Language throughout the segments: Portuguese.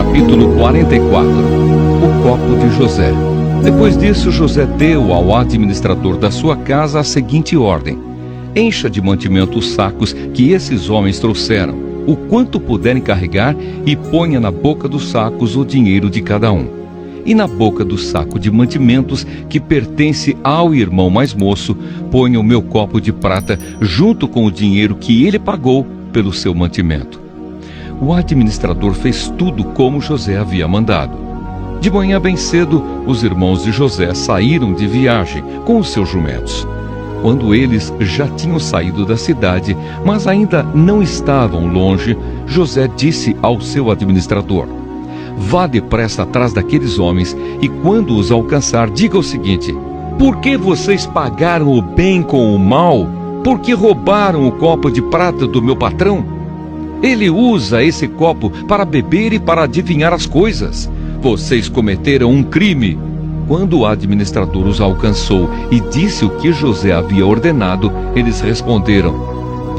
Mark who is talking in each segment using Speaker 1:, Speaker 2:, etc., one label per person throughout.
Speaker 1: Capítulo 44. O copo de José. Depois disso, José deu ao administrador da sua casa a seguinte ordem: encha de mantimento os sacos que esses homens trouxeram, o quanto puderem carregar, e ponha na boca dos sacos o dinheiro de cada um. E na boca do saco de mantimentos que pertence ao irmão mais moço, ponha o meu copo de prata junto com o dinheiro que ele pagou pelo seu mantimento. O administrador fez tudo como José havia mandado. De manhã bem cedo, os irmãos de José saíram de viagem com os seus jumentos. Quando eles já tinham saído da cidade, mas ainda não estavam longe, José disse ao seu administrador: vá depressa atrás daqueles homens e quando os alcançar, diga o seguinte: por que vocês pagaram o bem com o mal? Por que roubaram o copo de prata do meu patrão? Ele usa esse copo para beber e para adivinhar as coisas. Vocês cometeram um crime. Quando o administrador os alcançou e disse o que José havia ordenado, eles responderam: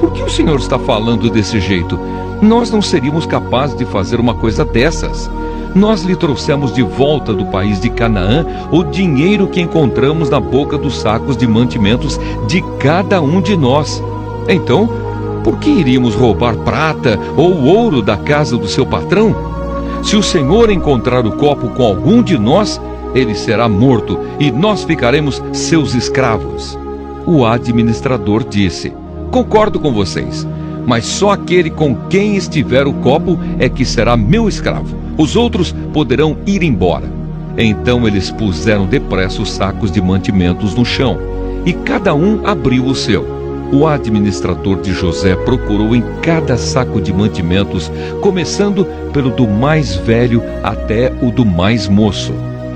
Speaker 1: por que o senhor está falando desse jeito? Nós não seríamos capazes de fazer uma coisa dessas. Nós lhe trouxemos de volta do país de Canaã o dinheiro que encontramos na boca dos sacos de mantimentos de cada um de nós. Então, por que iríamos roubar prata ou ouro da casa do seu patrão? Se o senhor encontrar o copo com algum de nós, ele será morto e nós ficaremos seus escravos. O administrador disse: concordo com vocês, mas só aquele com quem estiver o copo é que será meu escravo. Os outros poderão ir embora. Então eles puseram depressa os sacos de mantimentos no chão, e cada um abriu o seu. O administrador de José procurou em cada saco de mantimentos, começando pelo do mais velho até o do mais moço.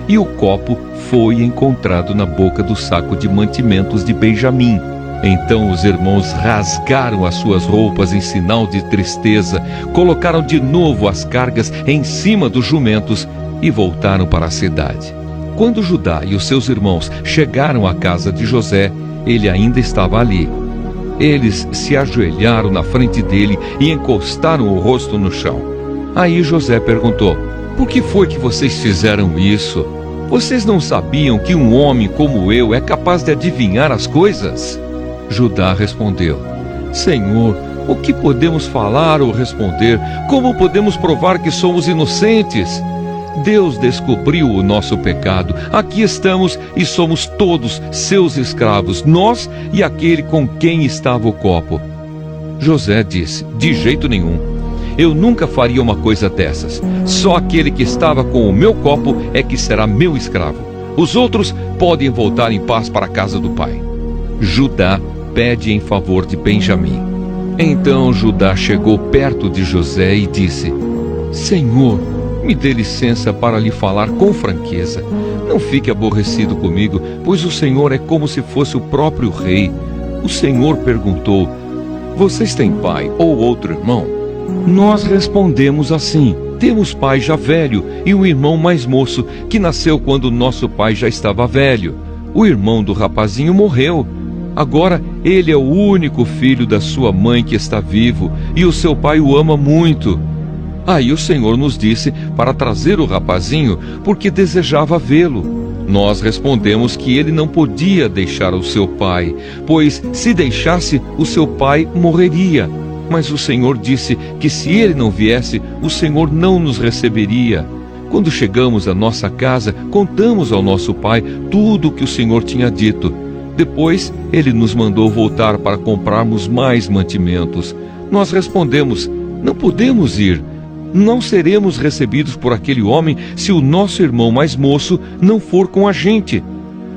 Speaker 1: E o copo foi encontrado na boca do saco de mantimentos de Benjamim. Então os irmãos rasgaram as suas roupas em sinal de tristeza, colocaram de novo as cargas em cima dos jumentos e voltaram para a cidade. Quando Judá e os seus irmãos chegaram à casa de José, ele ainda estava ali. Eles se ajoelharam na frente dele e encostaram o rosto no chão. Aí José perguntou: por que foi que vocês fizeram isso? Vocês não sabiam que um homem como eu é capaz de adivinhar as coisas? Judá respondeu: Senhor, o que podemos falar ou responder? Como podemos provar que somos inocentes? Deus descobriu o nosso pecado. Aqui estamos e somos todos seus escravos, nós e aquele com quem estava o copo. José disse: de jeito nenhum. Eu nunca faria uma coisa dessas. Só aquele que estava com o meu copo é que será meu escravo. Os outros podem voltar em paz para a casa do pai. Judá pede em favor de Benjamim. Então Judá chegou perto de José e disse: Senhor, me dê licença para lhe falar com franqueza. Não fique aborrecido comigo, pois o Senhor é como se fosse o próprio rei. O Senhor perguntou: vocês têm pai ou outro irmão? Nós respondemos assim: temos pai já velho e um irmão mais moço, que nasceu quando nosso pai já estava velho. O irmão do rapazinho morreu. Agora ele é o único filho da sua mãe que está vivo, e o seu pai o ama muito. Aí o Senhor nos disse para trazer o rapazinho, porque desejava vê-lo. Nós respondemos que ele não podia deixar o seu pai, pois se deixasse, o seu pai morreria. Mas o Senhor disse que se ele não viesse, o Senhor não nos receberia. Quando chegamos à nossa casa, contamos ao nosso pai tudo o que o Senhor tinha dito. Depois ele nos mandou voltar para comprarmos mais mantimentos. Nós respondemos: não podemos ir. Não seremos recebidos por aquele homem se o nosso irmão mais moço não for com a gente.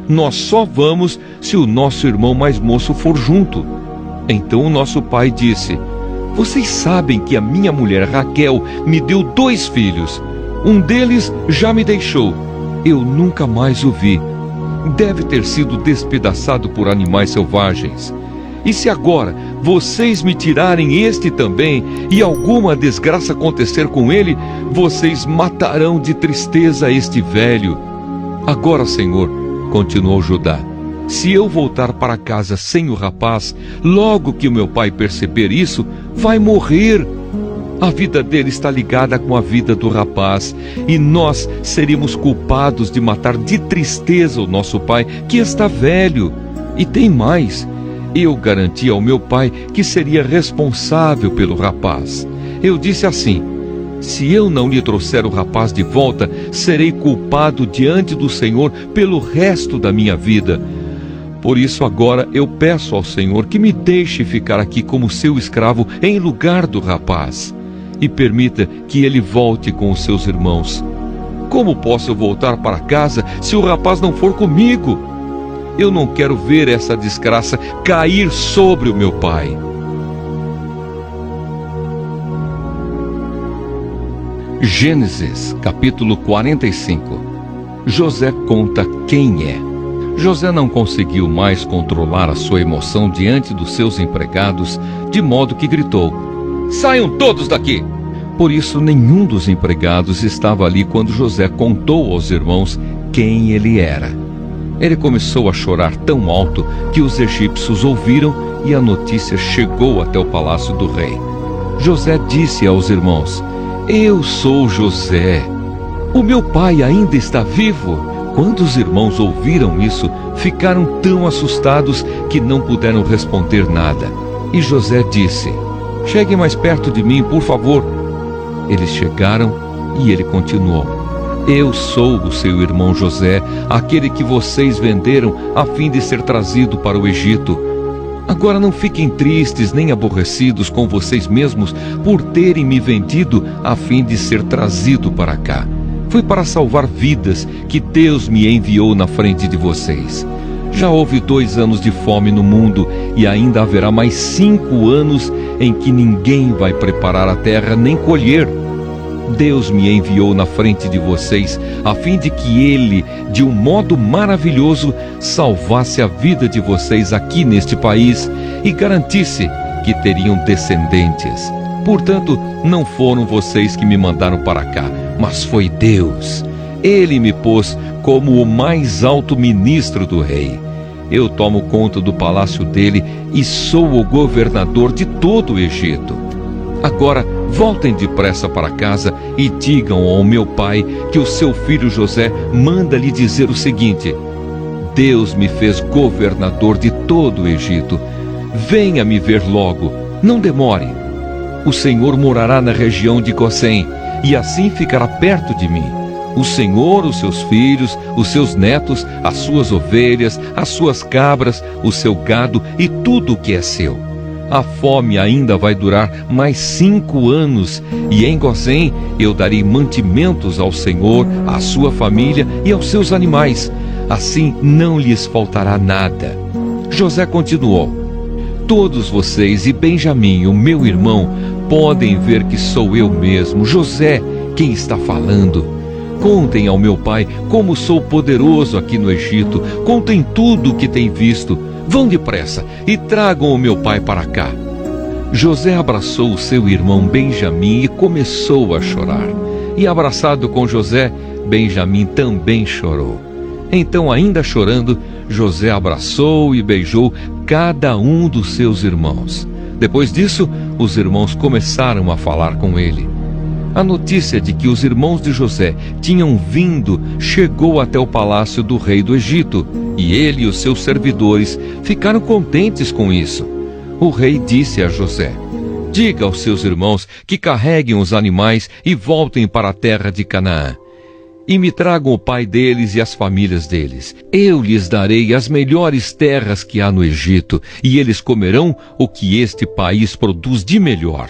Speaker 1: Nós só vamos se o nosso irmão mais moço for junto. Então o nosso pai disse: vocês sabem que a minha mulher Raquel me deu 2 filhos. Um deles já me deixou. Eu nunca mais o vi. Deve ter sido despedaçado por animais selvagens. E se agora vocês me tirarem este também, e alguma desgraça acontecer com ele, vocês matarão de tristeza este velho. Agora, Senhor, continuou Judá, se eu voltar para casa sem o rapaz, logo que o meu pai perceber isso, vai morrer. A vida dele está ligada com a vida do rapaz, e nós seríamos culpados de matar de tristeza o nosso pai, que está velho. E tem mais, eu garanti ao meu pai que seria responsável pelo rapaz. Eu disse assim: se eu não lhe trouxer o rapaz de volta, serei culpado diante do Senhor pelo resto da minha vida. Por isso agora eu peço ao Senhor que me deixe ficar aqui como seu escravo em lugar do rapaz, e permita que ele volte com os seus irmãos. Como posso eu voltar para casa se o rapaz não for comigo? Eu não quero ver essa desgraça cair sobre o meu pai. Gênesis, capítulo 45. José conta quem é. José não conseguiu mais controlar a sua emoção diante dos seus empregados, de modo que gritou: saiam todos daqui! Por isso, nenhum dos empregados estava ali quando José contou aos irmãos quem ele era. Ele começou a chorar tão alto que os egípcios ouviram e a notícia chegou até o palácio do rei. José disse aos irmãos: eu sou José. O meu pai ainda está vivo. Quando os irmãos ouviram isso, ficaram tão assustados que não puderam responder nada. E José disse: cheguem mais perto de mim, por favor. Eles chegaram e ele continuou: eu sou o seu irmão José, aquele que vocês venderam a fim de ser trazido para o Egito. Agora não fiquem tristes nem aborrecidos com vocês mesmos por terem me vendido a fim de ser trazido para cá. Foi para salvar vidas que Deus me enviou na frente de vocês. Já houve 2 anos de fome no mundo e ainda haverá mais 5 anos em que ninguém vai preparar a terra nem colher. Deus me enviou na frente de vocês a fim de que Ele, de um modo maravilhoso, salvasse a vida de vocês aqui neste país e garantisse que teriam descendentes. Portanto, não foram vocês que me mandaram para cá, mas foi Deus. Ele me pôs como o mais alto ministro do rei. Eu tomo conta do palácio dele e sou o governador de todo o Egito. Agora, voltem depressa para casa e digam ao meu pai que o seu filho José manda lhe dizer o seguinte: Deus me fez governador de todo o Egito. Venha me ver logo, não demore. O Senhor morará na região de Gósen, e assim ficará perto de mim. O Senhor, os seus filhos, os seus netos, as suas ovelhas, as suas cabras, o seu gado e tudo o que é seu. A fome ainda vai durar mais 5 anos, e em Gósen eu darei mantimentos ao Senhor, à sua família e aos seus animais. Assim não lhes faltará nada. José continuou: todos vocês e Benjamim, o meu irmão, podem ver que sou eu mesmo, José, quem está falando. Contem ao meu pai como sou poderoso aqui no Egito. Contem tudo o que têm visto. Vão depressa e tragam o meu pai para cá. José abraçou o seu irmão Benjamim e começou a chorar. E abraçado com José, Benjamim também chorou. Então, ainda chorando, José abraçou e beijou cada um dos seus irmãos. Depois disso, os irmãos começaram a falar com ele. A notícia de que os irmãos de José tinham vindo chegou até o palácio do rei do Egito, e ele e os seus servidores ficaram contentes com isso. O rei disse a José: diga aos seus irmãos que carreguem os animais e voltem para a terra de Canaã. E me tragam o pai deles e as famílias deles. Eu lhes darei as melhores terras que há no Egito, e eles comerão o que este país produz de melhor.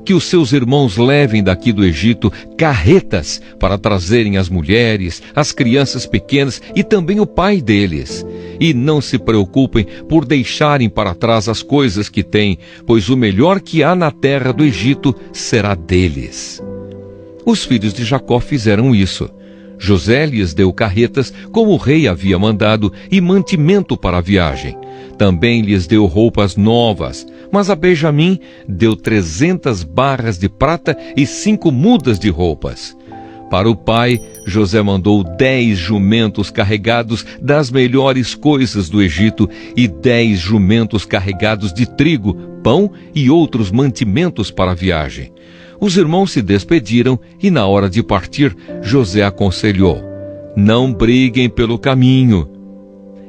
Speaker 1: Que os seus irmãos levem daqui do Egito carretas para trazerem as mulheres, as crianças pequenas e também o pai deles. E não se preocupem por deixarem para trás as coisas que têm, pois o melhor que há na terra do Egito será deles. Os filhos de Jacó fizeram isso. José lhes deu carretas, como o rei havia mandado, e mantimento para a viagem. Também lhes deu roupas novas, mas a Benjamim deu 300 barras de prata e 5 mudas de roupas. Para o pai, José mandou 10 jumentos carregados das melhores coisas do Egito e 10 jumentos carregados de trigo, pão e outros mantimentos para a viagem. Os irmãos se despediram e, na hora de partir, José aconselhou: não briguem pelo caminho.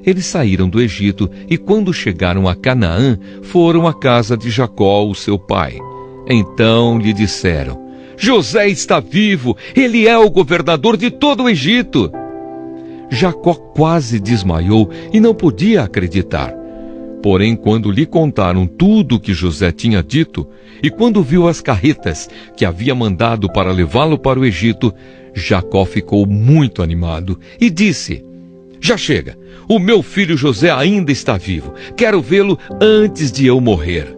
Speaker 1: Eles saíram do Egito e, quando chegaram a Canaã, foram à casa de Jacó, o seu pai. Então lhe disseram: José está vivo, ele é o governador de todo o Egito. Jacó quase desmaiou e não podia acreditar. Porém, quando lhe contaram tudo o que José tinha dito, e quando viu as carretas que havia mandado para levá-lo para o Egito, Jacó ficou muito animado e disse: já chega, o meu filho José ainda está vivo, quero vê-lo antes de eu morrer.